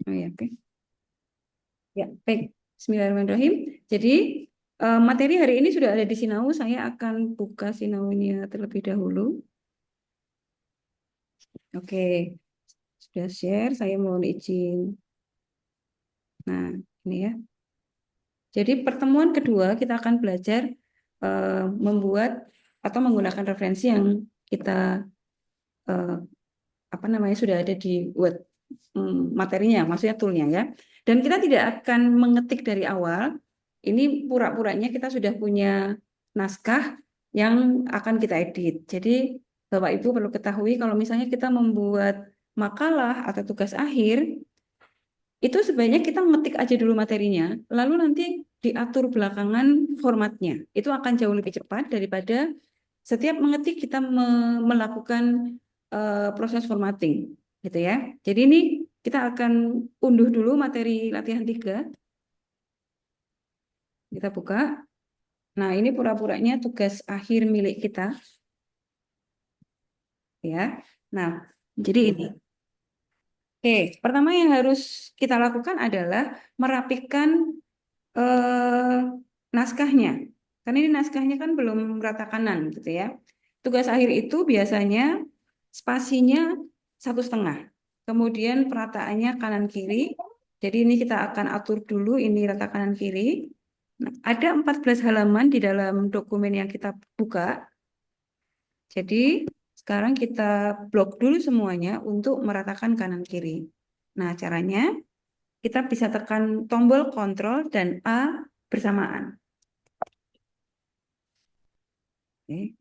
Oh ya, oke. Ya, baik. Bismillahirrahmanirrahim. Jadi materi hari ini sudah ada di Sinau. Saya akan buka Sinaunya terlebih dahulu. Oke, sudah share. Saya mohon izin. Nah, ini ya. Jadi pertemuan kedua kita akan belajar membuat atau menggunakan referensi yang kita eh, apa namanya sudah ada di Word materinya, maksudnya toolnya ya. Dan kita tidak akan mengetik dari awal. Ini pura-puranya kita sudah punya naskah yang akan kita edit. Jadi Bapak Ibu perlu ketahui kalau misalnya kita membuat makalah atau tugas akhir, itu sebaiknya kita ngetik aja dulu materinya, lalu nanti diatur belakangan formatnya. Itu akan jauh lebih cepat daripada setiap mengetik kita melakukan proses formatting, gitu ya. Jadi ini kita akan unduh dulu materi latihan 3. Kita buka. Nah, ini pura-puranya tugas akhir milik kita, ya. Nah, jadi ini. Oke, pertama yang harus kita lakukan adalah merapikan eh, naskahnya. Karena ini naskahnya kan belum rata kanan gitu ya. Tugas akhir itu biasanya spasinya 1,5. Kemudian perataannya kanan kiri. Jadi ini kita akan atur dulu ini rata kanan kiri. Nah, ada 14 halaman di dalam dokumen yang kita buka. Jadi sekarang kita blok dulu semuanya untuk meratakan kanan kiri. Nah, caranya kita bisa tekan tombol Ctrl dan A bersamaan. Oke.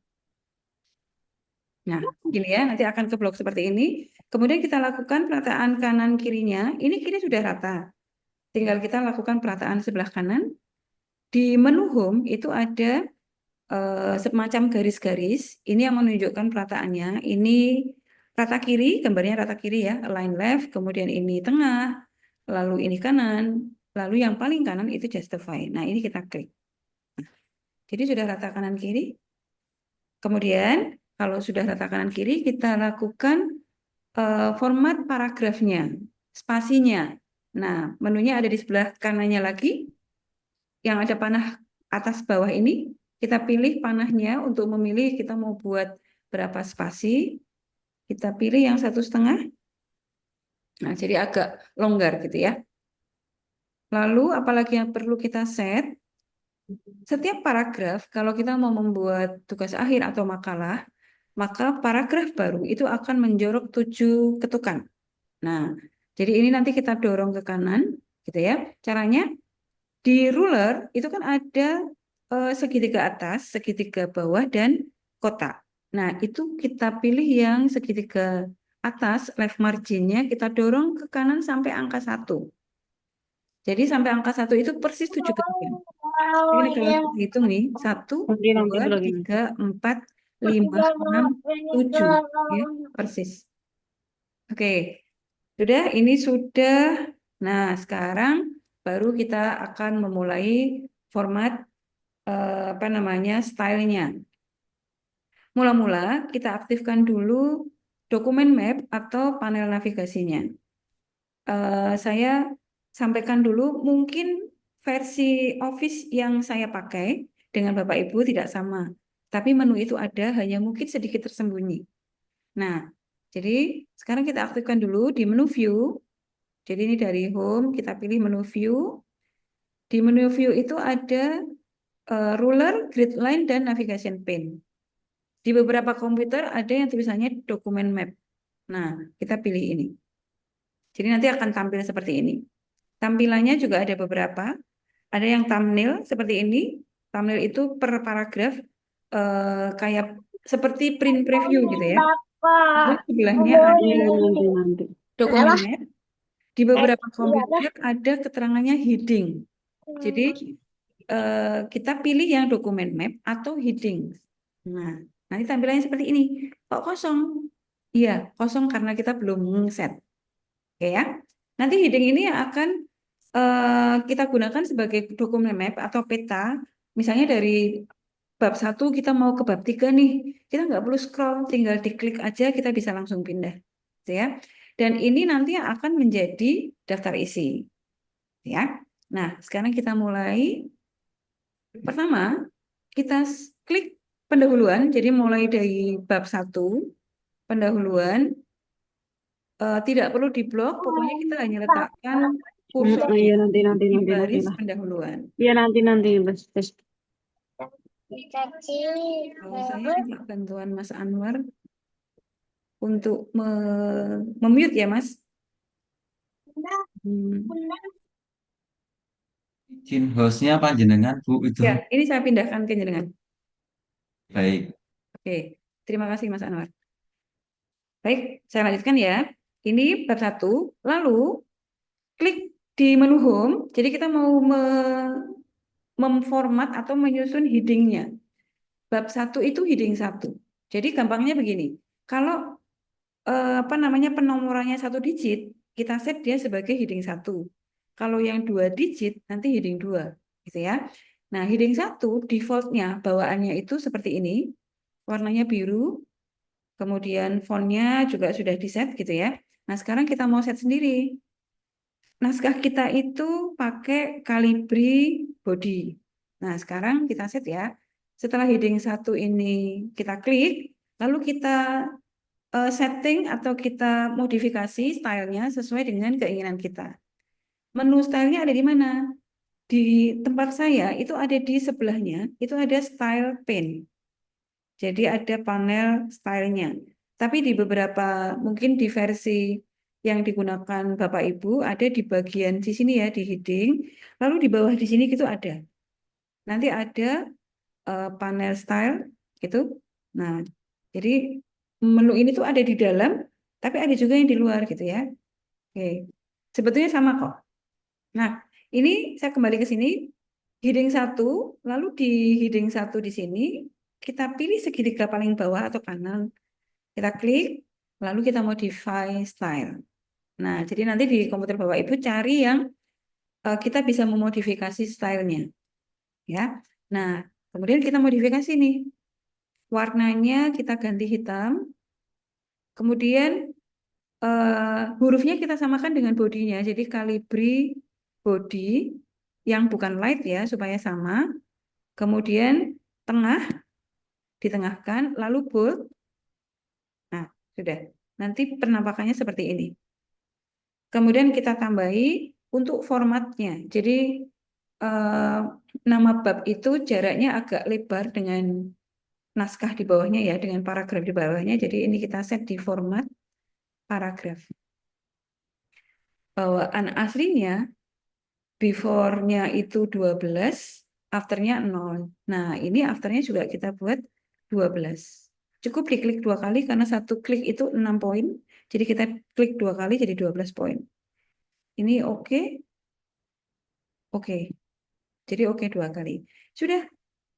Nah, gini ya, nanti akan ke blok seperti ini. Kemudian kita lakukan perataan kanan kirinya. Ini kiri sudah rata. Tinggal kita lakukan perataan sebelah kanan. Di menu Home itu ada semacam garis-garis. Ini yang menunjukkan perataannya. Ini rata kiri, gambarnya rata kiri ya, align left. Kemudian ini tengah, lalu ini kanan. Lalu yang paling kanan itu justify. Nah, ini kita klik. Jadi sudah rata kanan kiri. Kemudian kalau sudah rata kanan kiri, kita lakukan format paragrafnya, spasinya. Nah, menunya ada di sebelah kanannya lagi, yang ada panah atas bawah ini. Kita pilih panahnya untuk memilih kita mau buat berapa spasi. Kita pilih yang 1,5. Nah, jadi agak longgar gitu ya. Lalu, apalagi yang perlu kita set, setiap paragraf, kalau kita mau membuat tugas akhir atau makalah, maka paragraf baru itu akan menjorok 7 ketukan. Nah, jadi ini nanti kita dorong ke kanan, gitu ya. Caranya di ruler itu kan ada segitiga atas, segitiga bawah, dan kotak. Nah, itu kita pilih yang segitiga atas, left marginnya kita dorong ke kanan sampai angka 1. Jadi sampai angka 1 itu persis 7 ketukan. Ini kalau kita hitung nih, 1, Nanti 2, lagi. 3, 4, 5, 6, 7. Ya, persis. Oke, sudah, ini sudah. Nah, sekarang baru kita akan memulai format apa namanya stylenya. Mula-mula kita aktifkan dulu dokumen map atau panel navigasinya. Saya sampaikan dulu mungkin versi Office yang saya pakai dengan Bapak Ibu tidak sama, tapi menu itu ada hanya mungkin sedikit tersembunyi. Nah, jadi sekarang kita aktifkan dulu di menu View. Jadi ini dari Home, kita pilih menu View. Di menu View itu ada ruler, grid line, dan navigation pane. Di beberapa komputer ada yang tulisannya dokumen map. Nah, kita pilih ini. Jadi nanti akan tampil seperti ini. Tampilannya juga ada beberapa. Ada yang thumbnail seperti ini. Thumbnail itu per paragraf kayak seperti print preview gitu ya. Terus sebelahnya ada Nanti. dokumen map. Di beberapa komputer ada keterangannya heading. Jadi kita pilih yang dokumen map atau heading. Nah, nanti tampilannya seperti ini. Kok kosong? Iya, kosong karena kita belum set. Oke ya. Nanti heading ini yang akan kita gunakan sebagai dokumen map atau peta. Misalnya dari bab 1 kita mau ke bab 3 nih. Kita nggak perlu scroll, tinggal diklik aja kita bisa langsung pindah. Gitu ya. Dan ini nanti yang akan menjadi daftar isi. Ya. Nah, sekarang kita mulai. Pertama, kita klik pendahuluan. Jadi mulai dari bab 1, pendahuluan. Tidak perlu diblok, pokoknya kita hanya letakkan kursor Iya nanti di baris lah. pendahuluan. Iya nanti bes. Kalau saya minta bantuan Mas Anwar untuk memute ya, Mas. Hmm. Izin hostnya panjenengan Bu itu. Ya, ini saya pindahkan ke jenengan. Baik. Oke, terima kasih Mas Anwar. Baik, saya lanjutkan ya. Ini bab 1, lalu klik di menu home. Jadi kita mau memformat atau menyusun headingnya. Bab 1 itu heading 1. Jadi gampangnya begini. Kalau apa namanya penomorannya 1 digit, kita set dia sebagai heading 1. Kalau yang 2 digit, nanti heading 2. Gitu ya. Nah, heading 1 defaultnya bawaannya itu seperti ini. Warnanya biru. Kemudian fontnya juga sudah di set gitu ya. Nah, sekarang kita mau set sendiri. Naskah kita itu pakai Calibri body. Nah, sekarang kita set ya. Setelah heading 1 ini kita klik, lalu kita setting atau kita modifikasi stylenya sesuai dengan keinginan kita. Menu stylenya ada di mana? Di tempat saya itu ada di sebelahnya, itu ada style pane. Jadi ada panel stylenya. Tapi di beberapa, mungkin di versi yang digunakan Bapak Ibu, ada di bagian di sini ya, di heading. Lalu di bawah di sini gitu ada. Nanti ada panel style gitu. Nah, jadi menu ini tuh ada di dalam, tapi ada juga yang di luar gitu ya. Oke, sebetulnya sama kok. Nah, ini saya kembali ke sini, heading 1, lalu di heading 1 di sini, kita pilih segitiga paling bawah atau kanan, kita klik, lalu kita modify style. Nah, jadi nanti di komputer Bapak Ibu cari yang kita bisa memodifikasi stylenya. Ya, nah, kemudian kita modifikasi nih. Warnanya kita ganti hitam, kemudian hurufnya kita samakan dengan bodinya. Jadi Calibri body yang bukan light ya, supaya sama. Kemudian tengah, ditengahkan, lalu bold. Nah, sudah. Nanti penampakannya seperti ini. Kemudian kita tambahi untuk formatnya. Jadi eh, nama bab itu jaraknya agak lebar dengan naskah di bawahnya ya, dengan paragraf di bawahnya. Jadi ini kita set di format paragraf. Bawaan aslinya before-nya itu 12, after-nya 0. Nah, ini after-nya juga kita buat 12. Cukup diklik 2 kali karena satu klik itu 6 poin. Jadi kita klik 2 kali jadi 12 poin. Ini oke. Oke. Jadi oke 2 kali. Sudah.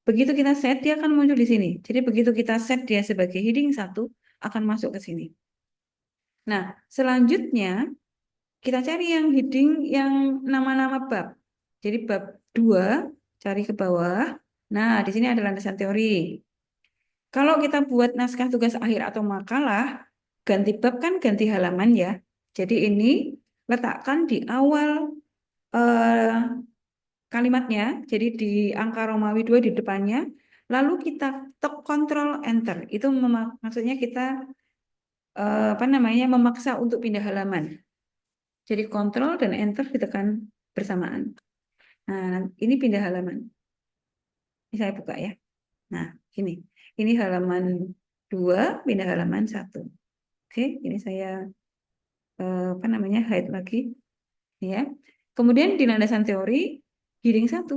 Begitu kita set, dia akan muncul di sini. Jadi begitu kita set dia sebagai heading 1, akan masuk ke sini. Nah, selanjutnya kita cari yang heading yang nama-nama bab. Jadi bab 2, cari ke bawah. Nah, di sini ada landasan teori. Kalau kita buat naskah tugas akhir atau makalah, ganti bab kan ganti halaman ya. Jadi ini letakkan di awal eh, kalimatnya, jadi di angka Romawi 2 di depannya, lalu kita kontrol enter. Itu maksudnya kita apa namanya memaksa untuk pindah halaman. Jadi kontrol dan enter ditekan bersamaan. Nah, ini pindah halaman. Ini saya buka ya. Nah, ini. Ini halaman 2, pindah halaman 1. Oke, ini saya apa namanya hide lagi ya. Kemudian di landasan teori heading 1.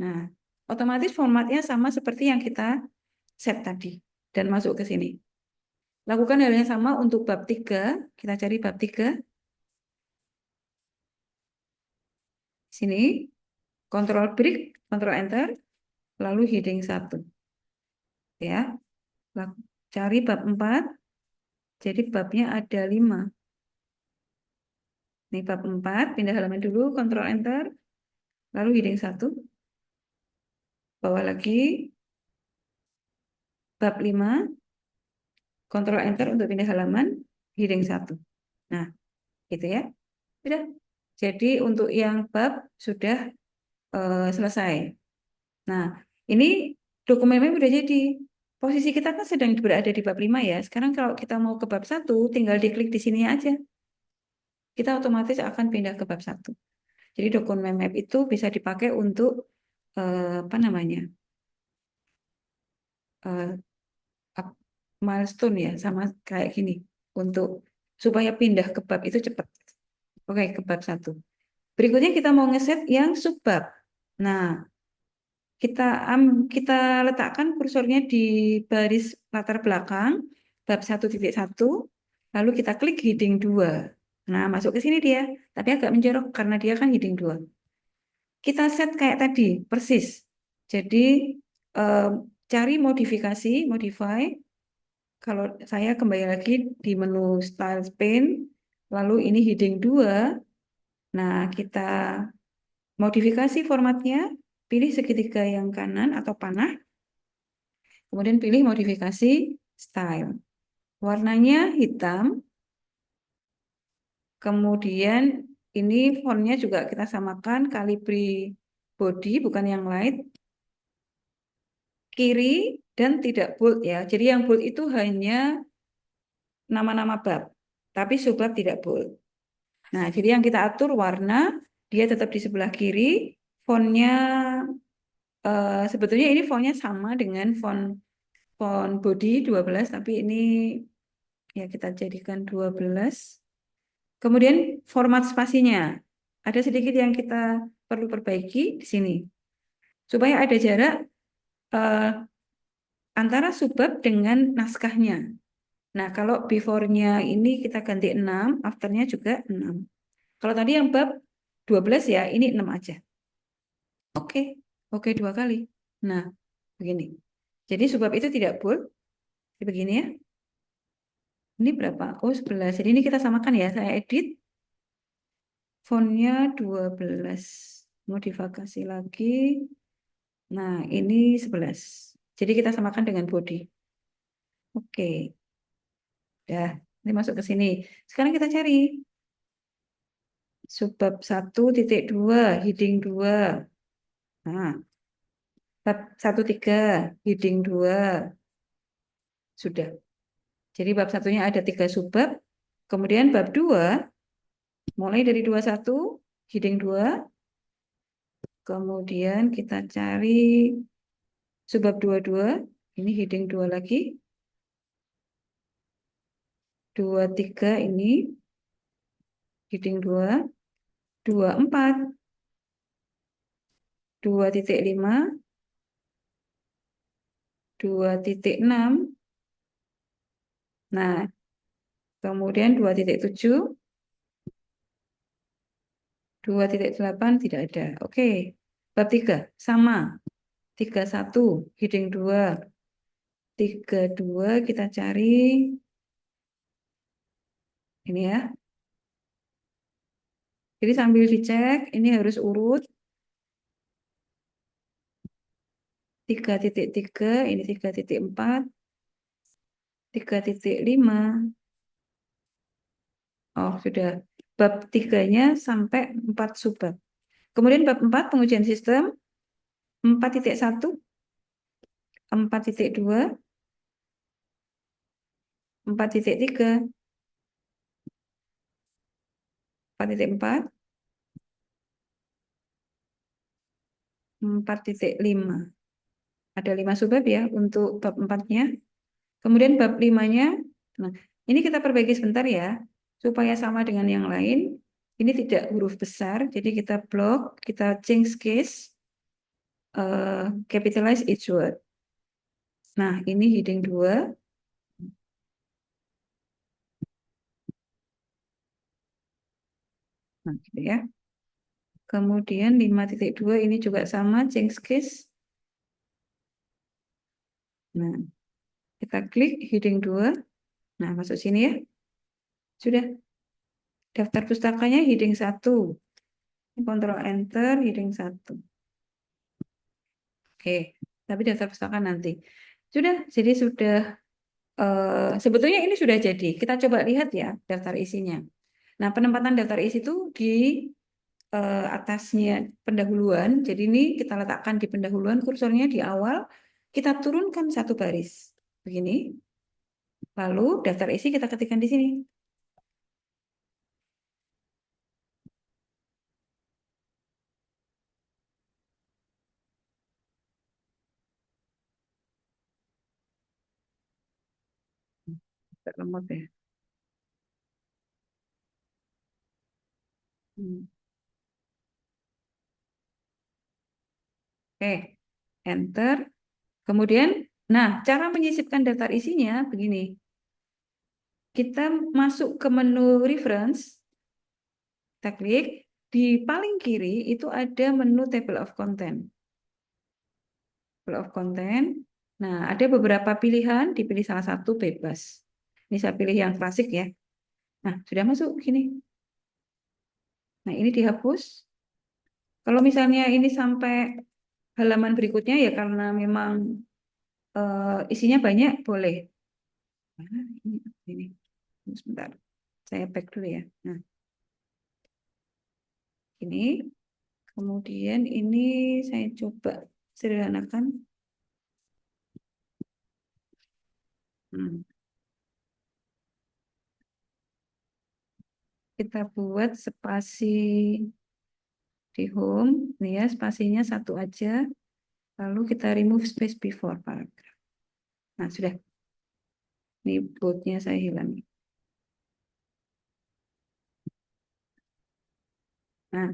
Nah, otomatis formatnya sama seperti yang kita set tadi dan masuk ke sini. Lakukan hal yang sama untuk bab 3. Kita cari bab 3. Sini, kontrol break, kontrol enter, lalu heading 1. Ya. Cari bab 4. Jadi babnya ada 5. Ini bab 4, pindah halaman dulu, kontrol enter, lalu heading 1. Bawah lagi, bab 5, kontrol enter untuk pindah halaman, heading 1. Nah, gitu ya. Sudah. Jadi untuk yang bab sudah selesai. Nah, ini dokumen mem udah jadi. Posisi kita kan sedang berada di bab 5 ya. Sekarang kalau kita mau ke bab 1, tinggal diklik di sini aja. Kita otomatis akan pindah ke bab 1. Jadi dokumen map itu bisa dipakai untuk apa namanya? eh, milestone ya, sama kayak gini untuk supaya pindah ke bab itu cepat. Oke, ke bab 1. Berikutnya kita mau ngeset yang subbab. Nah, kita kita letakkan kursornya di baris latar belakang bab 1.1, lalu kita klik heading 2. Nah, masuk ke sini dia, tapi agak menjorok karena dia kan heading 2. Kita set kayak tadi, persis. Jadi eh, cari modifikasi, modify. Kalau saya kembali lagi di menu Style Pane, lalu ini heading 2. Nah, kita modifikasi formatnya, pilih segitiga yang kanan atau panah, kemudian pilih modifikasi style. Warnanya hitam, kemudian ini fontnya juga kita samakan, Calibri body bukan yang light, kiri dan tidak bold ya. Jadi yang bold itu hanya nama-nama bab, tapi subbab tidak bold. Nah, jadi yang kita atur warna, dia tetap di sebelah kiri, fontnya sebetulnya ini fontnya sama dengan font font body 12, tapi ini ya kita jadikan 12. Kemudian format spasinya. Ada sedikit yang kita perlu perbaiki di sini. Supaya ada jarak eh, antara subbab dengan naskahnya. Nah, kalau before-nya ini kita ganti 6, after-nya juga 6. Kalau tadi yang bab 12 ya, ini 6 aja. Oke, oke 2 kali. Nah, begini. Jadi subbab itu tidak bold. Jadi begini ya. Ini berapa? Oh, 11. Jadi ini kita samakan ya. Saya edit. Fontnya 12. Modifikasi lagi. Nah, ini 11. Jadi kita samakan dengan body. Oke. Dah, ini masuk ke sini. Sekarang kita cari. Subbab 1.2, heading 2. Nah, bab 1.3, heading 2. Sudah. Jadi bab satunya ada 3 subbab. Kemudian bab 2, mulai dari 21, heading 2. Kemudian kita cari subbab 22. Ini heading 2 lagi. 23 ini heading 2. 24. 2.5. 2.6. Nah, kemudian 2.7. 2.8 tidak ada. Oke. Bab 3 sama. 31 heading 2. 32 kita cari ini ya. Jadi sambil dicek ini harus urut 3.3, ini 3.4, 3.5. Oh, sudah. Bab 3-nya sampai 4 subbab. Kemudian bab 4 pengujian sistem 4.1, 4.2, 4.3, 4.4, 4.5. Ada 5 subbab ya untuk bab 4-nya. Kemudian bab 5-nya, nah ini kita perbaiki sebentar ya, supaya sama dengan yang lain. Ini tidak huruf besar, jadi kita blok, kita change case, capitalize each word. Nah, ini heading 2. Nah, gitu ya. Kemudian 5.2 ini juga sama, change case. Nah, kita klik heading 2. Nah, masuk sini ya. Sudah. Daftar pustakanya heading 1. Kontrol Enter, heading 1. Oke, tapi daftar pustaka nanti. Sudah, jadi sudah sebetulnya ini sudah jadi. Kita coba lihat ya daftar isinya. Nah, penempatan daftar isi itu di atasnya pendahuluan. Jadi ini kita letakkan di pendahuluan, kursornya di awal, kita turunkan satu baris. Begini. Lalu daftar isi kita ketikkan di sini. Agak lemot ya. Hmm. Oke, enter. Kemudian, nah, cara menyisipkan daftar isinya begini. Kita masuk ke menu reference, kita klik, di paling kiri itu ada menu table of content. Table of content. Nah, ada beberapa pilihan, dipilih salah satu bebas. Ini saya pilih yang klasik ya. Nah, sudah masuk gini. Nah, ini dihapus. Kalau misalnya ini sampai halaman berikutnya ya karena memang isinya banyak, boleh. Nah, ini. Sebentar. Saya back dulu ya. Nah, ini. Kemudian ini saya coba sederhanakan. Hmm. Kita buat spasi di home. Nih ya, spasinya satu aja. Lalu kita remove space before paragraph. Nah, sudah. Ini boldnya saya hilangi. Nah,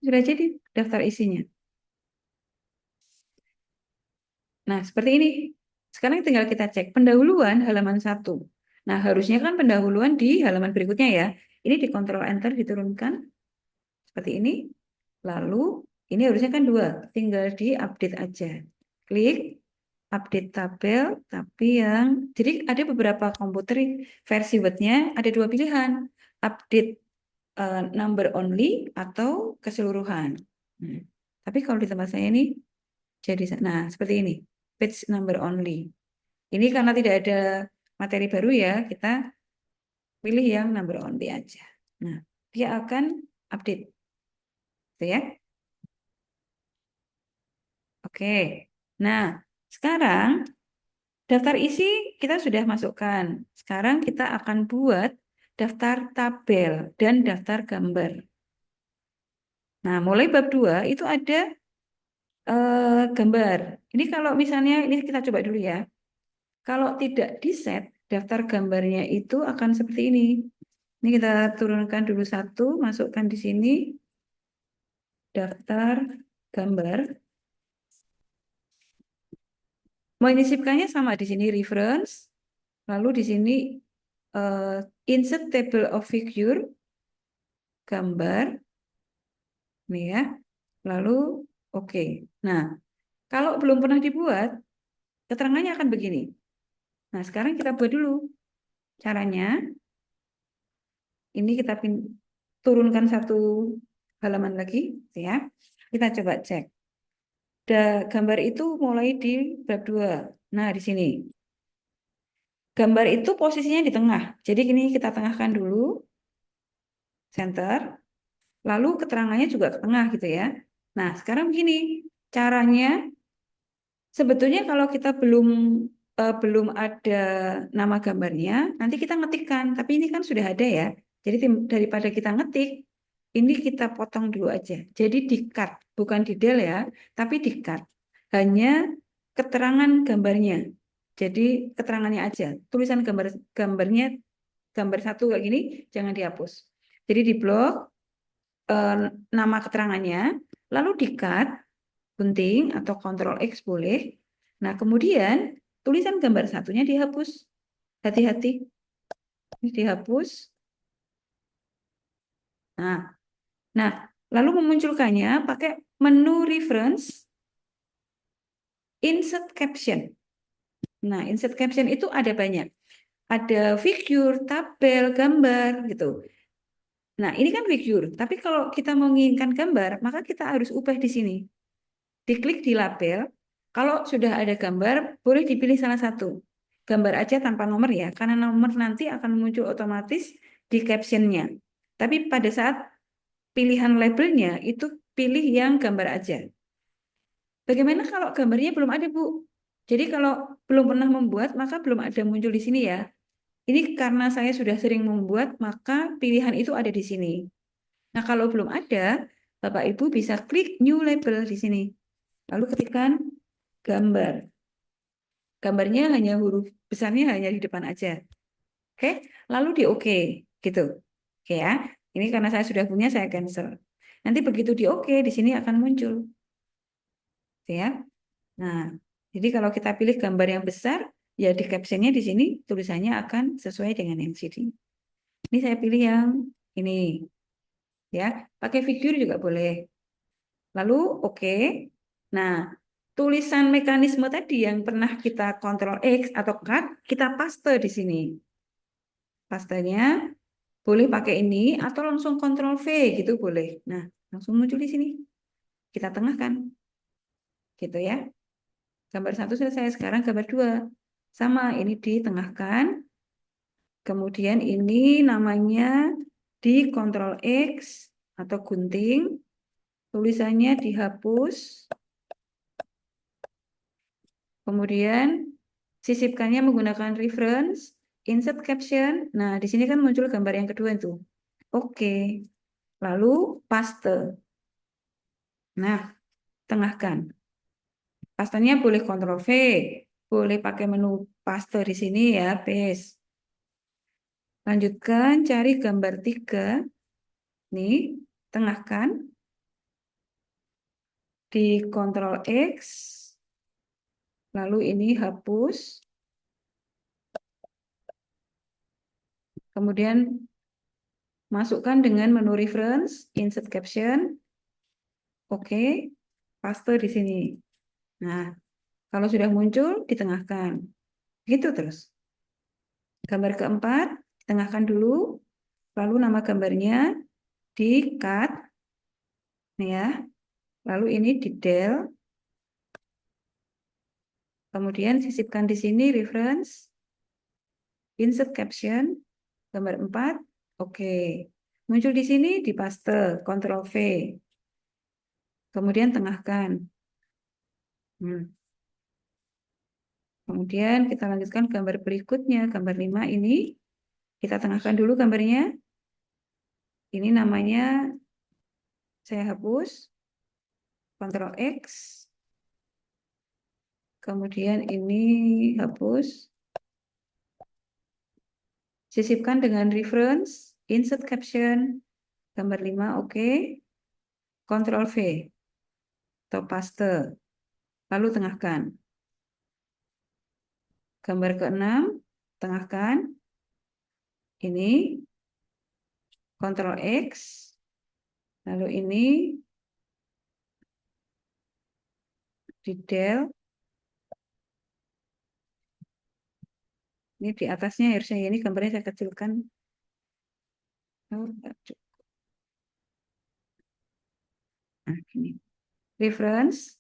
sudah jadi daftar isinya. Nah, seperti ini. Sekarang tinggal kita cek pendahuluan halaman 1. Nah, harusnya kan pendahuluan di halaman berikutnya ya. Ini di Ctrl Enter diturunkan seperti ini. Lalu ini harusnya kan 2, tinggal di update aja. Klik update tabel, tapi yang jadi ada beberapa komputer versi Word-nya ada 2 pilihan, update number only atau keseluruhan. Tapi kalau di tempat saya ini jadi nah seperti ini, page number only. Ini karena tidak ada materi baru ya, kita pilih yang number only aja. Nah, dia akan update. Gitu ya. Oke. Nah, sekarang daftar isi kita sudah masukkan. Sekarang kita akan buat daftar tabel dan daftar gambar. Nah, mulai bab 2 itu ada gambar. Ini kalau misalnya, ini kita coba dulu ya. Kalau tidak di-set, daftar gambarnya itu akan seperti ini. Ini kita turunkan dulu satu, masukkan di sini. Daftar gambar. Menyisipkannya sama di sini reference, lalu di sini insert table of figure, gambar, nih ya. Lalu oke. Nah, kalau belum pernah dibuat, keterangannya akan begini. Nah, sekarang kita buat dulu caranya. Ini kita turunkan satu halaman lagi, ya. Kita coba cek. Gambar itu mulai di bab 2. Nah, di sini. Gambar itu posisinya di tengah. Jadi ini kita tengahkan dulu. Center. Lalu keterangannya juga ke tengah gitu ya. Nah, sekarang begini. Caranya sebetulnya kalau kita belum ada nama gambarnya, nanti kita ngetikkan. Tapi ini kan sudah ada ya. Jadi daripada kita ngetik, ini kita potong dulu aja. Jadi di-cut, bukan di-del ya, tapi di-cut. Hanya keterangan gambarnya. Jadi keterangannya aja. Tulisan gambarnya, gambar satu kayak gini, jangan dihapus. Jadi di blok nama keterangannya, lalu di-cut, gunting atau Ctrl X boleh. Nah, kemudian tulisan gambar satunya dihapus. Hati-hati. Ini dihapus. Nah, lalu memunculkannya pakai menu reference, insert caption. Nah, insert caption itu ada banyak. Ada figure, tabel, gambar gitu. Nah, ini kan figure, tapi kalau kita mau menginginkan gambar, maka kita harus ubah di sini. Diklik di label, kalau sudah ada gambar, boleh dipilih salah satu. Gambar aja tanpa nomor ya, karena nomor nanti akan muncul otomatis di captionnya. Tapi pada saat pilihan labelnya itu pilih yang gambar aja. Bagaimana kalau gambarnya belum ada, Bu? Jadi kalau belum pernah membuat, maka belum ada muncul di sini ya. Ini karena saya sudah sering membuat, maka pilihan itu ada di sini. Nah, kalau belum ada, Bapak Ibu bisa klik New Label di sini. Lalu ketikkan gambar. Gambarnya hanya huruf besarnya hanya di depan aja. Oke, lalu di OK gitu. Oke ya. Ini karena saya sudah punya, saya cancel. Nanti begitu di OK, di sini akan muncul. Oke ya. Nah, jadi kalau kita pilih gambar yang besar, ya di captionnya di sini tulisannya akan sesuai dengan yang sini. Ini saya pilih yang ini, ya. Pakai figur juga boleh. Lalu oke. Nah, tulisan mekanisme tadi yang pernah kita Ctrl X atau cut, kita paste di sini. Pastenya boleh pakai ini atau langsung Ctrl V gitu boleh. Nah, langsung muncul di sini. Kita tengahkan. Gitu ya. Gambar 1 selesai, sekarang gambar 2. Sama, ini ditengahkan. Kemudian ini namanya di Ctrl X atau gunting. Tulisannya dihapus. Kemudian sisipkannya menggunakan reference, insert caption. Nah, di sini kan muncul gambar yang kedua itu. Oke. Lalu paste. Nah, tengahkan. Pastenya boleh Ctrl V, boleh pakai menu paste di sini ya, paste. Lanjutkan, cari gambar 3. Nih, tengahkan. Di Ctrl X. Lalu ini hapus. Kemudian masukkan dengan menu reference, insert caption. Oke, paste di sini. Nah, kalau sudah muncul, ditengahkan. Gitu terus. Gambar keempat, tengahkan dulu. Lalu nama gambarnya di-cut. Nih ya. Lalu ini di-del. Kemudian sisipkan di sini reference. Insert caption. Gambar 4. Oke. Muncul di sini, dipaste. Ctrl V. Kemudian tengahkan. Kemudian kita lanjutkan gambar berikutnya. Gambar 5 ini. Kita tengahkan dulu gambarnya. Ini namanya saya hapus. Ctrl X. Kemudian ini hapus. Sisipkan dengan reference. Insert caption. Gambar 5 oke. Ctrl V. Atau paste. Lalu tengahkan. Gambar ke-6. Tengahkan. Ini. Ctrl X. Lalu ini. Detail. Ini di atasnya harusnya ini gambarnya saya kecilkan. Nah, ini. Reference.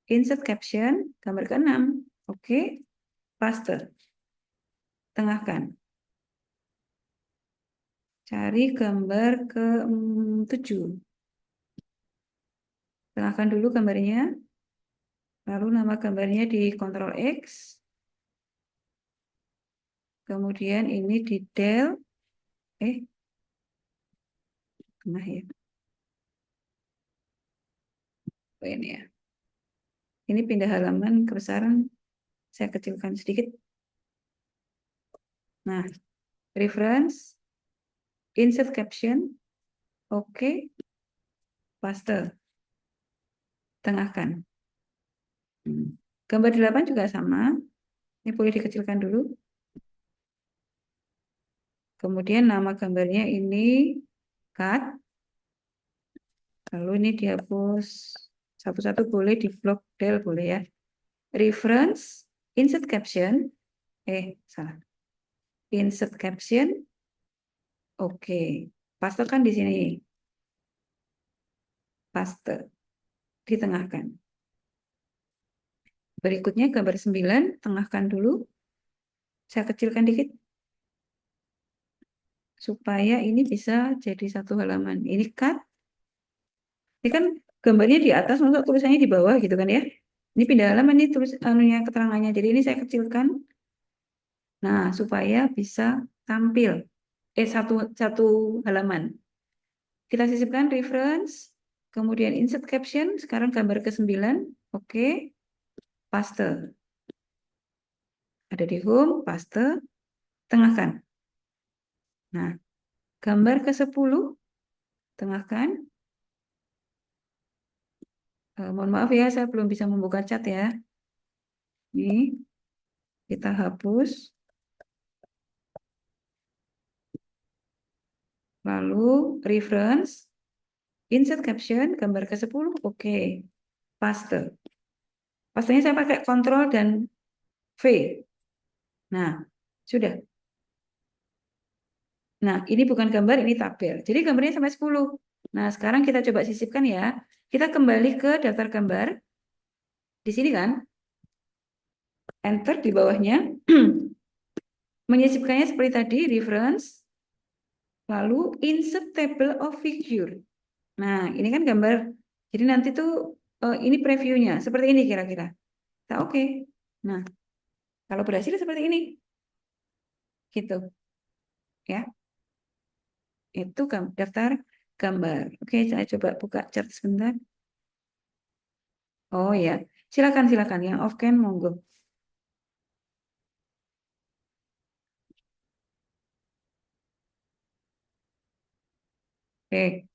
Insert caption. Gambar ke-6. Oke. Paste. Tengahkan. Cari gambar ke-7. Tengahkan dulu gambarnya. Lalu nama gambarnya di Ctrl X. Kemudian ini detail. Tengah ya. Oh, ini ya. Ini pindah halaman kebesaran. Saya kecilkan sedikit. Nah, reference. Insert caption. Oke. Paste. Tengahkan. Gambar 8 juga sama. Ini boleh dikecilkan dulu. Kemudian nama gambarnya ini cut. Lalu ini dihapus. Satu-satu boleh, di blok del boleh ya. Reference. Insert caption. Salah. Insert caption. Oke. Pastekan di sini. Paste. Ditengahkan. Berikutnya gambar 9, tengahkan dulu. Saya kecilkan dikit. supaya ini bisa jadi satu halaman. Ini cut. Ini kan gambarnya di atas, masuk tulisannya di bawah gitu kan ya. Ini pindah halaman, ini tulis anunya keterangannya. Jadi ini saya kecilkan. Nah, supaya bisa tampil. Satu satu halaman. Kita sisipkan reference, kemudian insert caption. Sekarang gambar ke-9. Oke, paste. Ada di home, paste, tengahkan. Nah, gambar ke-10, tengahkan. Mohon maaf ya, saya belum bisa membuka chat ya. Ini kita hapus. Lalu reference, insert caption, gambar ke-10, oke. Paste. Pastenya saya pakai Ctrl dan V. Nah, sudah. Nah, ini bukan gambar, ini tabel. Jadi gambarnya sampai 10. Nah, sekarang kita coba sisipkan ya. Kita kembali ke daftar gambar. Di sini kan, enter di bawahnya. Menyisipkannya seperti tadi, reference, lalu insert table of figure. Nah, ini kan gambar. Jadi nanti tuh ini previewnya. Seperti ini kira-kira. Nah, oke. Nah, kalau berhasil seperti ini. Gitu. Ya, itu daftar gambar. Oke, saya coba buka chart sebentar. Oh ya, silakan silakan. Yang off cam monggo. Oke.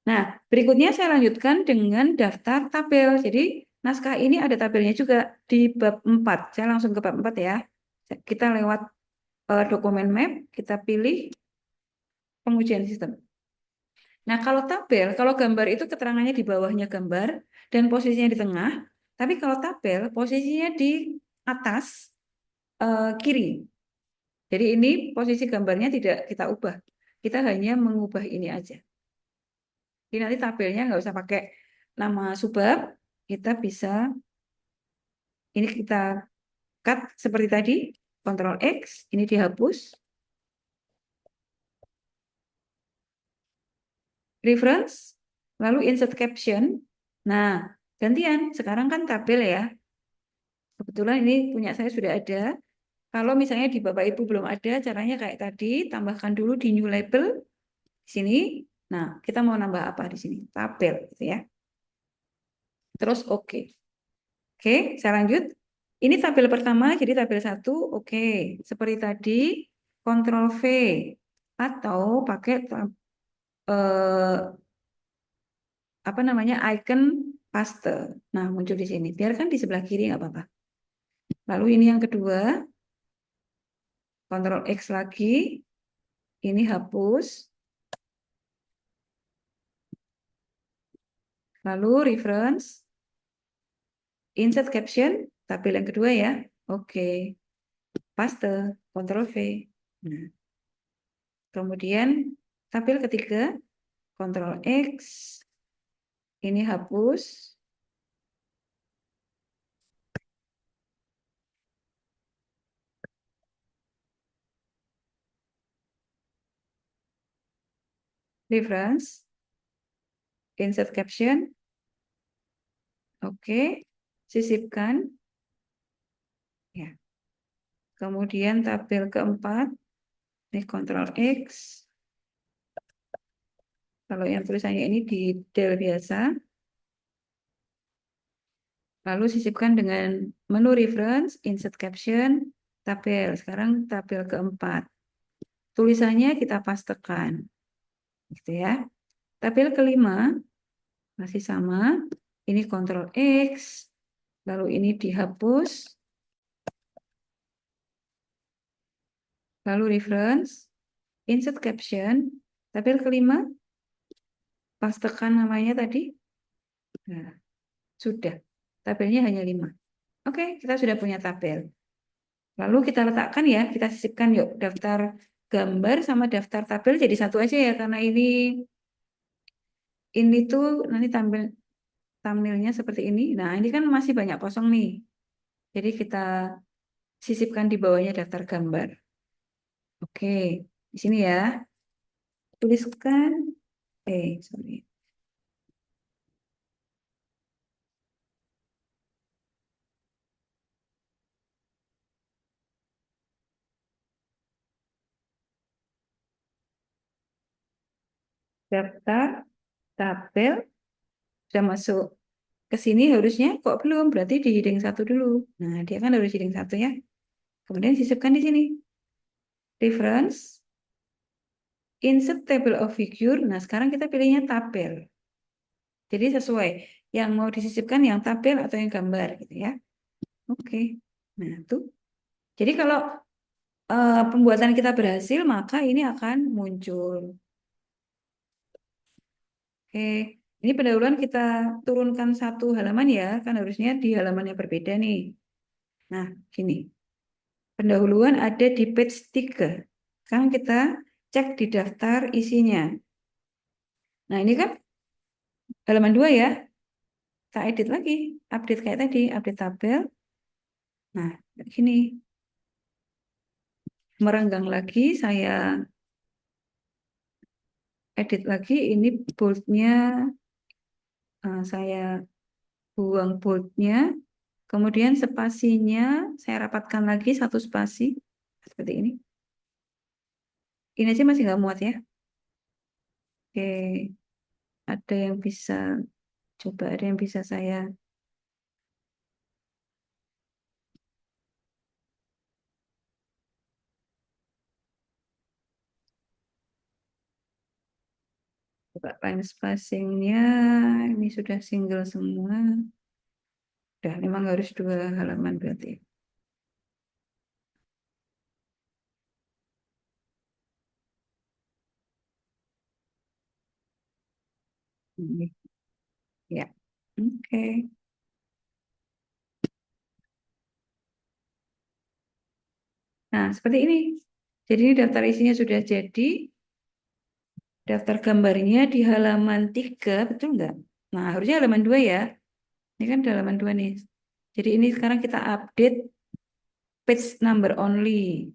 Nah, berikutnya saya lanjutkan dengan daftar tabel. Jadi, naskah ini ada tabelnya juga di bab 4. Saya langsung ke bab 4 ya. Kita lewat dokumen map, kita pilih pengujian sistem. Nah, kalau tabel, kalau gambar itu keterangannya di bawahnya gambar dan posisinya di tengah. Tapi kalau tabel, posisinya di atas kiri. Jadi ini posisi gambarnya tidak kita ubah. Kita hanya mengubah ini aja. Jadi nanti tabelnya nggak usah pakai nama subbab. Kita bisa, ini kita cut seperti tadi. Ctrl X, ini dihapus. Reference, lalu insert caption. Nah, gantian. Sekarang kan tabel ya. Kebetulan ini punya saya sudah ada. Kalau misalnya di Bapak Ibu belum ada, caranya kayak tadi, tambahkan dulu di new label di sini. Nah, kita mau nambah apa di sini? Tabel gitu ya. Terus oke. Oke, saya lanjut. Ini tabel pertama, jadi tabel 1, oke. Seperti tadi, Ctrl V. Atau pakai eh, apa namanya icon paste. Nah, muncul di sini. Biarkan di sebelah kiri nggak apa-apa. Lalu ini yang kedua, Ctrl X lagi. Ini hapus. Lalu reference, insert caption, tabel yang kedua ya. Oke, paste, Ctrl V. Nah, kemudian tabel ketiga, Ctrl X, ini hapus. Reference, insert caption. Oke, sisipkan. Ya. Kemudian tabel keempat, ini Ctrl X. Kalau yang tulisannya ini di del biasa. Lalu sisipkan dengan menu reference, insert caption, tabel. Sekarang tabel keempat. Tulisannya kita pastekan. Gitu ya. Tabel kelima masih sama. Ini Ctrl X. Lalu ini dihapus. Lalu reference, insert caption. Tabel kelima, pastekan namanya tadi. Nah, sudah. Tabelnya hanya 5. Oke, kita sudah punya tabel. Lalu kita letakkan ya, kita sisipkan yuk daftar gambar sama daftar tabel jadi satu aja ya, karena ini tuh nanti thumbnailnya seperti ini. Nah, ini kan masih banyak kosong nih. Jadi kita sisipkan di bawahnya daftar gambar. Oke, di sini ya. tuliskan, sorry, daftar, tabel, sudah masuk ke sini harusnya, kok belum? Berarti di heading 1 dulu. Nah, dia kan harus heading 1 ya. Kemudian sisipkan di sini. Reference, insert table of figure. Nah, sekarang kita pilihnya tabel. Jadi sesuai yang mau disisipkan yang tabel atau yang gambar gitu ya. Oke. Nah, tuh. Jadi kalau pembuatan kita berhasil, maka ini akan muncul. Oke. Ini pendahuluan kita turunkan satu halaman ya, kan harusnya di halaman yang berbeda nih. Nah, gini. Pendahuluan ada di page 3. Sekarang kita cek di daftar isinya. Nah, ini kan halaman 2 ya. Kita edit lagi, update kayak tadi, update tabel. Nah, kayak gini. Merenggang lagi, saya edit lagi. Ini boldnya, saya buang boldnya. Kemudian spasinya, saya rapatkan lagi satu spasi. Seperti ini. Ini aja masih nggak muat ya. Oke, ada yang bisa, coba ada yang bisa saya coba line spacingnya. Ini sudah single semua. Udah, memang harus 2 halaman berarti. Ini. Ya, oke. Nah, seperti ini. Jadi daftar isinya sudah jadi. Daftar gambarnya di halaman 3, betul nggak? Nah, harusnya halaman 2 ya. Ini kan di halaman 2 nih. Jadi ini sekarang kita update page number only.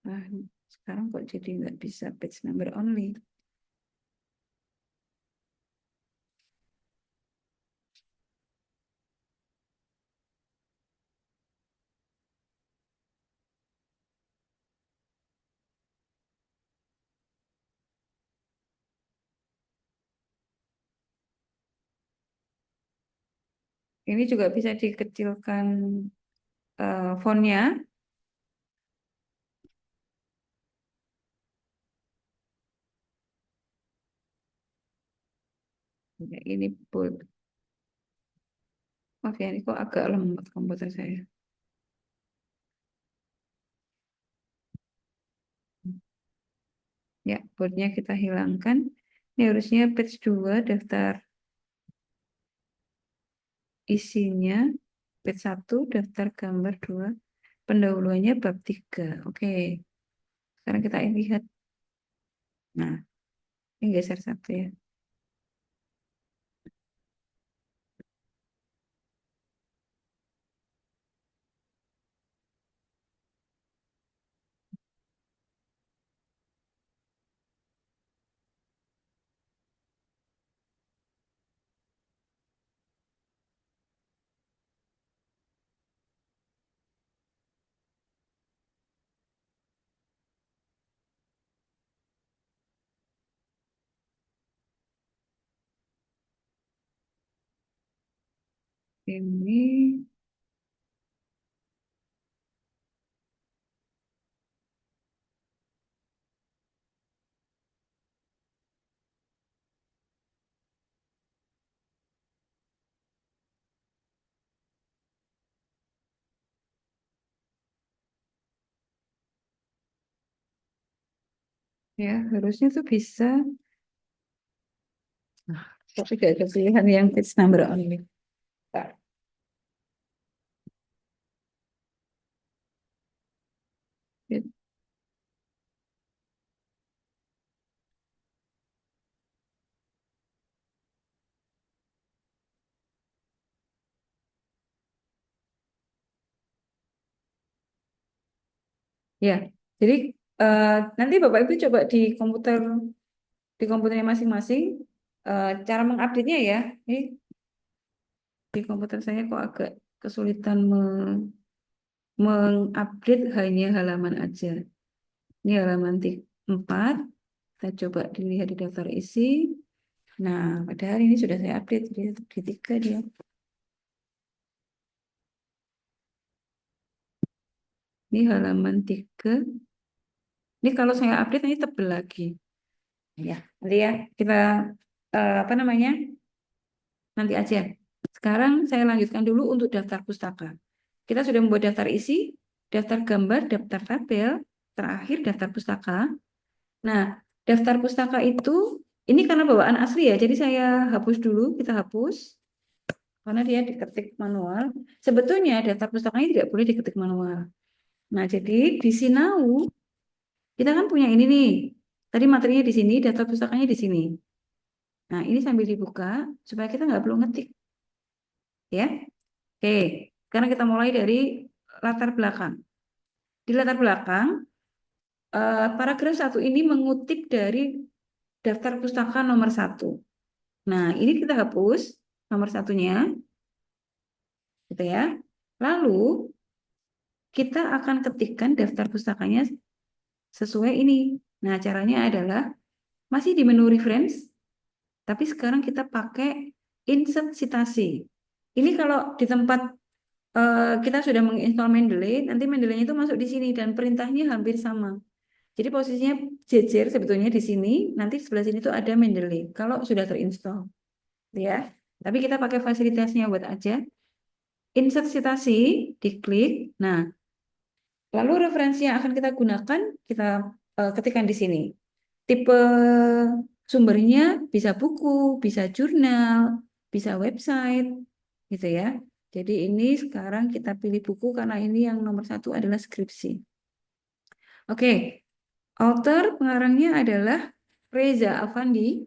Nah, sekarang kok jadi nggak bisa page number only? Ini juga bisa dikecilkan fontnya. Ya, ini bold. Maaf ya, ini kok agak lemot komputer saya. Ya, boldnya kita hilangkan. Ini harusnya page 2 daftar isinya. Page 1 daftar gambar 2. Pendahuluannya bab 3. Oke, sekarang kita lihat. Nah, ini geser 1 ya. Ini ya harusnya tuh bisa. Nah, tapi gak kepilihan yang page number only. Bentar. Ya, jadi Nanti Bapak Ibu coba di komputernya masing-masing cara mengupdate-nya ya. Ini di komputer saya kok agak kesulitan mengupdate hanya halaman aja. Ini halaman 4. Kita coba dilihat di daftar isi. Nah, padahal ini sudah saya update di 3 dia. Ini halaman 3. Ini kalau saya update nanti tebel lagi. Ya, nanti ya kita apa namanya? Nanti aja. Sekarang saya lanjutkan dulu untuk daftar pustaka. Kita sudah membuat daftar isi, daftar gambar, daftar tabel, terakhir daftar pustaka. Nah, daftar pustaka itu ini karena bawaan asli ya, jadi saya hapus dulu, kita hapus karena dia diketik manual. Sebetulnya daftar pustakanya tidak boleh diketik manual. Nah, jadi di Sinau kita kan punya ini nih. Tadi materinya di sini, daftar pustakanya di sini. Nah, ini sambil dibuka supaya kita nggak perlu ngetik, ya. Oke, sekarang kita mulai dari latar belakang. Di latar belakang, paragraf 1 ini mengutip dari daftar pustaka nomor 1. Nah, ini kita hapus nomor satunya, gitu ya. Lalu, kita akan ketikkan daftar pustakanya sesuai ini. Nah, caranya adalah masih di menu reference, tapi sekarang kita pakai insert citasi. Ini kalau di tempat kita sudah menginstall Mendeley, nanti Mendeley-nya itu masuk di sini dan perintahnya hampir sama. Jadi posisinya jejer sebetulnya di sini, nanti sebelah sini tuh ada Mendeley kalau sudah terinstall, ya. Tapi kita pakai fasilitasnya buat aja. Insert citasi, diklik. Nah, lalu referensi yang akan kita gunakan kita ketikkan di sini. Tipe sumbernya bisa buku, bisa jurnal, bisa website, gitu ya. Jadi ini sekarang kita pilih buku karena ini yang nomor 1 adalah skripsi. Oke, author pengarangnya adalah Reza Afandi.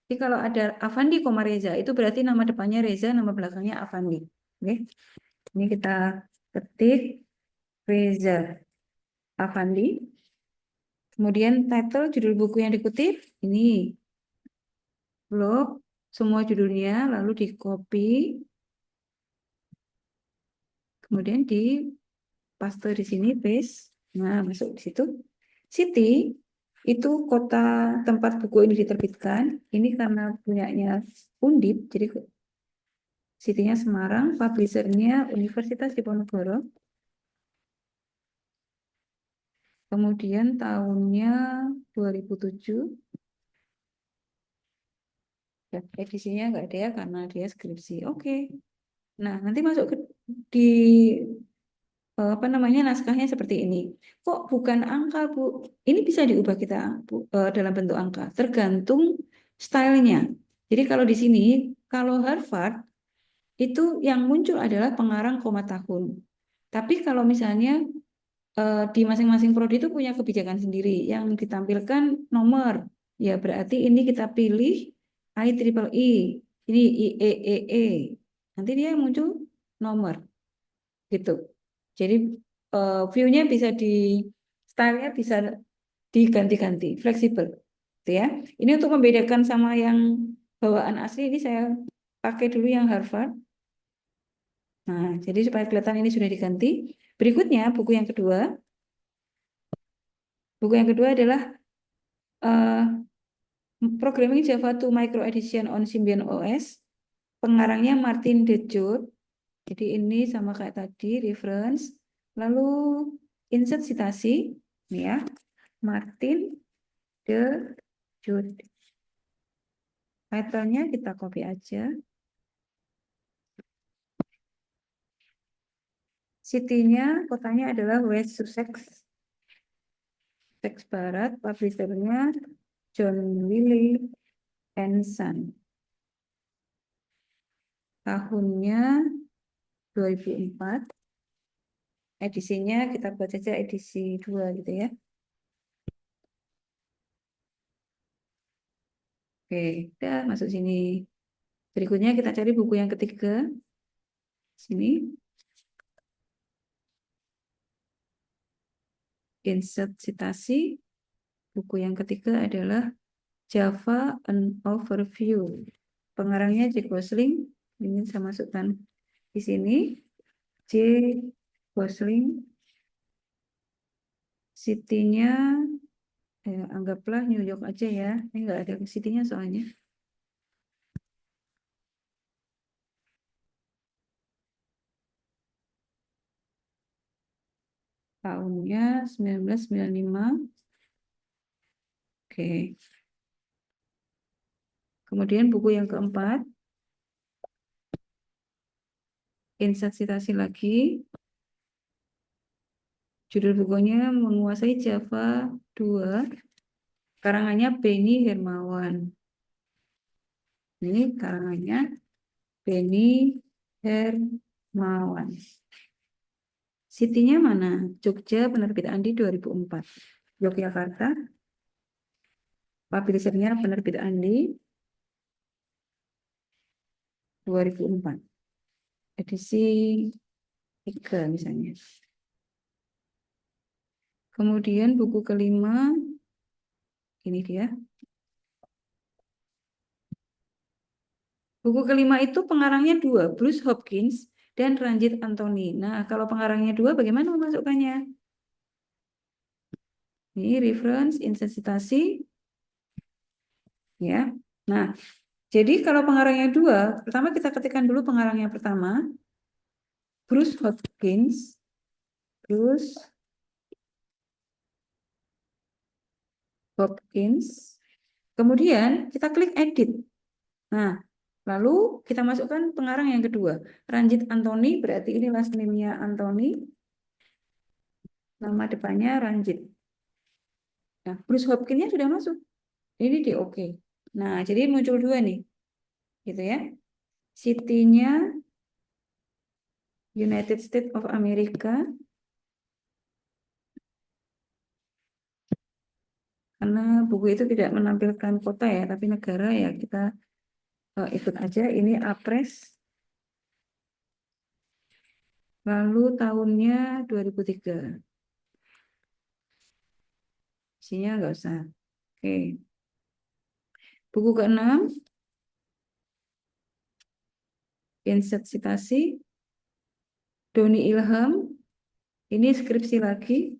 Jadi kalau ada Afandi, Reza itu berarti nama depannya Reza, nama belakangnya Afandi. Oke, ini kita ketik Reza Afandi. Kemudian title judul buku yang dikutip ini blog, semua judulnya lalu di copy, kemudian di paste di sini paste. Nah, masuk di situ. City itu kota tempat buku ini diterbitkan. Ini karena punyanya Undip, jadi city-nya Semarang, publisher-nya Universitas Diponegoro. Kemudian tahunnya 2007. Ya, edisinya nggak ada ya karena dia skripsi. Oke. Nah, nanti masuk di apa namanya naskahnya seperti ini. Kok bukan angka, Bu? Ini bisa diubah kita Bu, dalam bentuk angka, tergantung stylenya. Jadi kalau di sini, kalau Harvard itu yang muncul adalah pengarang koma tahun. Tapi kalau misalnya di masing-masing prodi itu punya kebijakan sendiri yang ditampilkan nomor. Ya berarti ini kita pilih IEEE, ini IEEE. Nanti dia muncul nomor gitu. Jadi view-nya bisa style-nya bisa diganti-ganti, fleksibel, gitu ya. Ini untuk membedakan sama yang bawaan asli ini saya pakai dulu yang Harvard. Nah, jadi supaya kelihatan ini sudah diganti. Berikutnya buku yang kedua. Buku yang kedua adalah Programming Java to Micro Edition on Symbian OS. Pengarangnya Martin de Jood. Jadi ini sama kayak tadi, reference. Lalu insert citasi, nih ya, Martin de Jood. Title-nya kita copy aja. City-nya, kotanya adalah West Sussex, Sussex Barat. Publisher-nya John Wiley and Son. Tahunnya 2004. Edisinya kita buat saja edisi 2 gitu ya. Oke, udah masuk sini. Berikutnya kita cari buku yang ketiga. Sini. insert citasi. Buku yang ketiga adalah Java An Overview. Pengarangnya J. Gosling. Ini saya masukkan di sini. J. Gosling. City-nya anggaplah New York aja ya. Ini nggak ada city-nya soalnya. Tahunnya 1995. Oke. Kemudian buku yang keempat. Insert citasi lagi. Judul bukunya Menguasai Java 2. Karangannya Benny Hermawan. Ini karangannya Benny Hermawan. City-nya mana? Jogja, penerbit Andi 2004. Yogyakarta, publisher-nya penerbit Andi 2004. Edisi 3 misalnya. Kemudian buku kelima, ini dia. Buku kelima itu pengarangnya 2, Bruce Hopkins dan Ranjit Anthony. Nah, kalau pengarangnya 2, bagaimana memasukkannya? Ini reference, insert citasi. Ya. Nah, jadi kalau pengarangnya 2, pertama kita ketikkan dulu pengarang yang pertama. Bruce Hopkins. Bruce Hopkins. Kemudian kita klik edit. Nah, lalu kita masukkan pengarang yang kedua. Ranjit Anthony, berarti ini last name-nya Anthony. Nama depannya Ranjit. Nah, Bruce Hopkins-nya sudah masuk. Ini di oke. Nah, jadi muncul 2 nih. Gitu ya. City-nya United States of America. Karena buku itu tidak menampilkan kota ya, tapi negara ya kita ikut aja. Ini Apres. Lalu tahunnya 2003. Isinya nggak usah. Oke. Buku ke-6. Insert citasi. Doni Ilham. Ini skripsi lagi.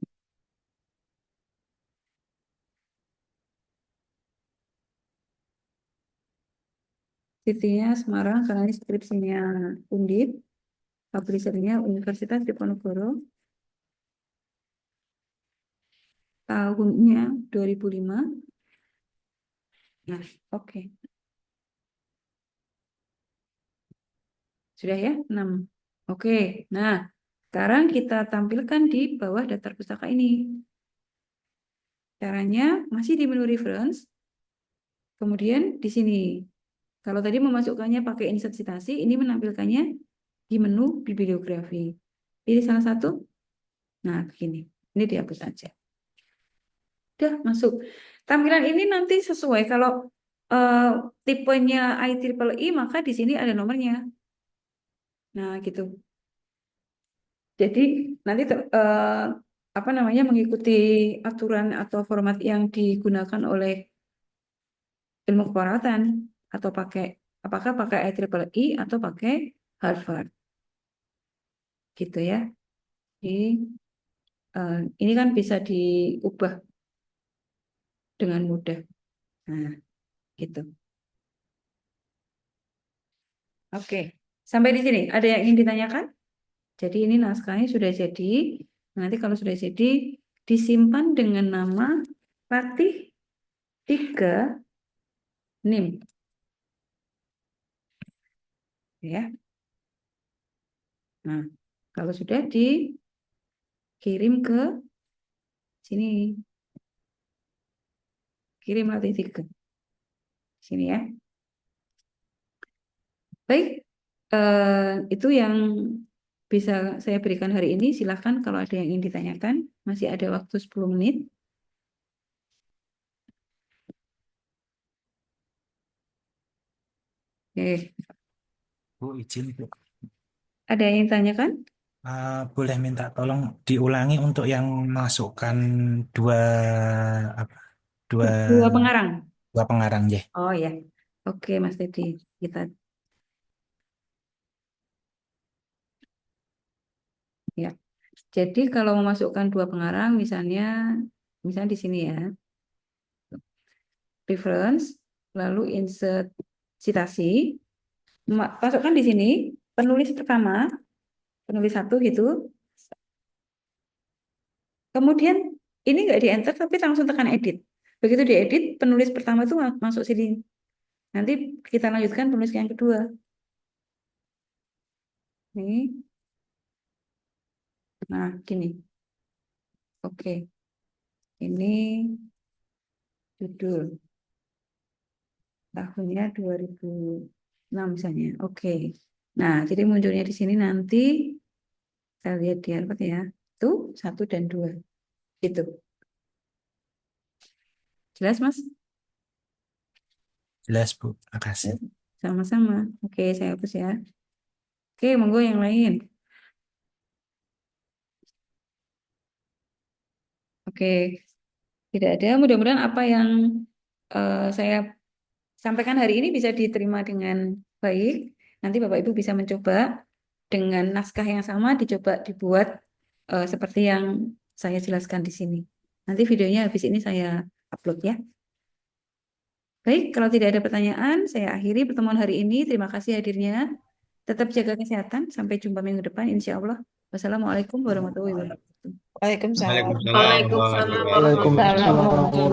City-nya Semarang karena ini skripsinya Undip. Publisher-nya Universitas Diponegoro. Tahunnya 2005. Nah, oke. Sudah ya? 6. Oke. Nah, sekarang kita tampilkan di bawah daftar pustaka ini. Caranya masih di menu reference. Kemudian di sini. Kalau tadi memasukkannya pakai insert citasi, ini menampilkannya di menu bibliografi. Pilih salah satu. Nah, begini. Ini dihapus saja. Udah masuk. Tampilan ini nanti sesuai. Kalau tipenya IEEE, maka di sini ada nomornya. Nah, gitu. Jadi nanti apa namanya mengikuti aturan atau format yang digunakan oleh ilmu keperawatan atau pakai apakah pakai IEEE atau pakai Harvard. Gitu ya. Jadi ini kan bisa diubah dengan mudah. Nah, gitu. Oke. Sampai di sini ada yang ingin ditanyakan? Jadi ini naskahnya sudah jadi. Nanti kalau sudah jadi disimpan dengan nama Latih 3 NIM. Ya. Nah, kalau sudah dikirim ke sini. Kirim Latih 3. Sini ya. Baik. Itu yang bisa saya berikan hari ini. Silahkan kalau ada yang ingin ditanyakan. Masih ada waktu 10 menit. Oke. Bu izin. Ada yang ingin ditanyakan? Boleh minta tolong diulangi untuk yang masukkan dua apa, dua Dua pengarang. dua pengarang ya. Oh ya. Oke, Mas Teddy. Kita ya. Jadi kalau memasukkan dua pengarang misalnya di sini ya. Reference, lalu insert citasi. Masukkan di sini penulis pertama, penulis satu gitu. Kemudian ini nggak di enter tapi langsung tekan edit. Begitu diedit, penulis pertama itu masuk sini. Nanti kita lanjutkan penulis yang kedua. Nih. Nah, gini. Oke. Ini judul tahunnya 2006 misalnya. Oke. Nah, jadi munculnya di sini nanti saya lihat di apa ya. Tuh, 1 dan 2. Gitu. Jelas, Mas? Jelas Bu, makasih. Sama-sama. Oke, saya hapus ya. Oke, monggo yang lain. Oke, tidak ada. Mudah-mudahan apa yang saya sampaikan hari ini bisa diterima dengan baik. Nanti Bapak Ibu bisa mencoba dengan naskah yang sama, dicoba dibuat seperti yang saya jelaskan di sini. Nanti videonya habis ini saya upload ya. Baik, kalau tidak ada pertanyaan, saya akhiri pertemuan hari ini. Terima kasih hadirnya. Tetap jaga kesehatan. Sampai jumpa minggu depan, insya Allah. Wassalamualaikum warahmatullahi wabarakatuh. Waalaikumsalam. Waalaikumsalam warahmatullahi Waalaikumsalam wabarakatuh. warahmatullahi